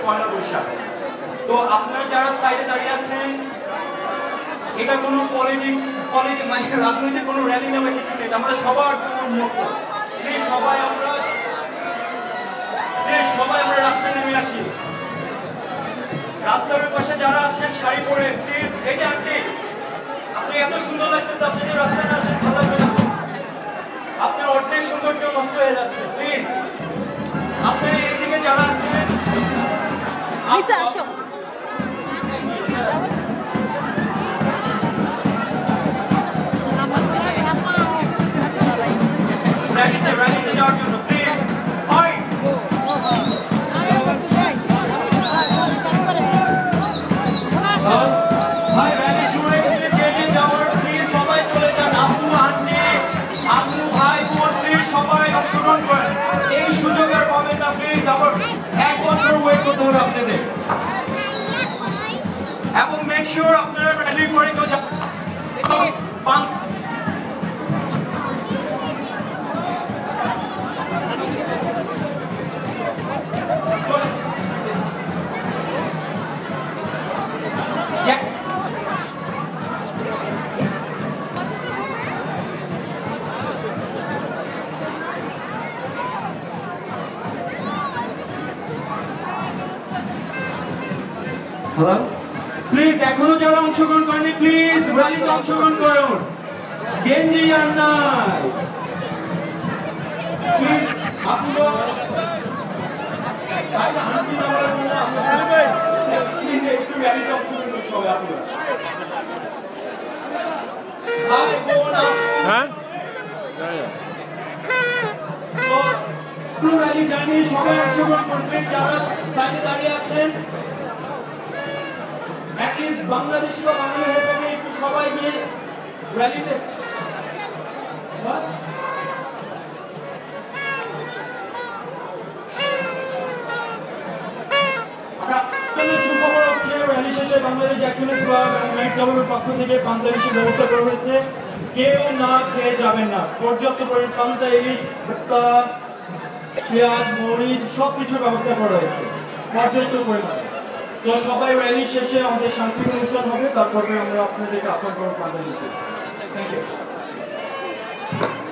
পয়লা বৈশাখ। তো আপনারা যারা সাইডে দাঁড়িয়ে আছেন, এটা কোনো পলিটিক্স মানে রাজনৈতিক কোনো র্যালি নেওয়া কিছু নেই, আমরা সবার জন্য উন্মুক্ত। সবাই আমরা রাস্তায় নেমে আসি। রাস্তার পাশে যারা আছেন শাড়ি পরে, প্লিজ এই যে আন্টি, আপনি এত সুন্দর লাগতেছে, আপনি যে রাস্তায় না আসেন ভালো লাগবে না, আপনার অর্ধেক সৌন্দর্য নষ্ট হয়ে যাচ্ছে। প্লিজ আপনার এইদিকে যারা আছেন র্যালিতে যাওয়ার জন্য প্লিজ। ভাই র্যালি শুরু হয়ে গেছে, যে যাওয়ার প্লিজ সবাই চলে যান। আম্মু আন্টি, আম্মু ভাই বোন প্লিজ সবাই অংশগ্রহণ করেন, এই সুযোগ আর পাবেন না প্লিজ। আবার 1 বছর ওয়েট করতে হবে আপনাদের। এবং মেক শিওর আপনারা র্যালি করে কেউ প্লিজ এখনো যারা অংশগ্রহণ করেনি প্লিজ র্যালিতে অংশগ্রহণ করুন। গেঞ্জি আর নাই প্লিজ আপনারা একটু র্যালিতে অংশগ্রহণ করুন সবাই আপনারা। হ্যাঁ র্যালি জানি সবাই অংশগ্রহণ করবেন। যারা সাইডে দাঁড়িয়ে আছেন বাংলাদেশি বা বাঙালি হয়ে থাকে একটু সবাই গিয়ে র্যালিতে। সুখবর হচ্ছে র্যালি শেষে বাংলাদেশ জ্যাকসনের নাইট ক্লাবের পক্ষ থেকে পান্তা ইলিশের ব্যবস্থা করা হয়েছে। কেউ না খেয়ে যাবেন না, পর্যাপ্ত পরিমাণ পান্তা ইলিশ, ভুট্টা, পেঁয়াজ, মরিচ সবকিছুর ব্যবস্থা করা হয়েছে পর্যাপ্ত পরিমাণে। তো সবাই র্যালি শেষে আমাদের সাংস্কৃতিক অনুষ্ঠান হবে, তারপরে আমরা আপনাদেরকে আহ্বান করবো পান্তা ইলিশ। Thank you.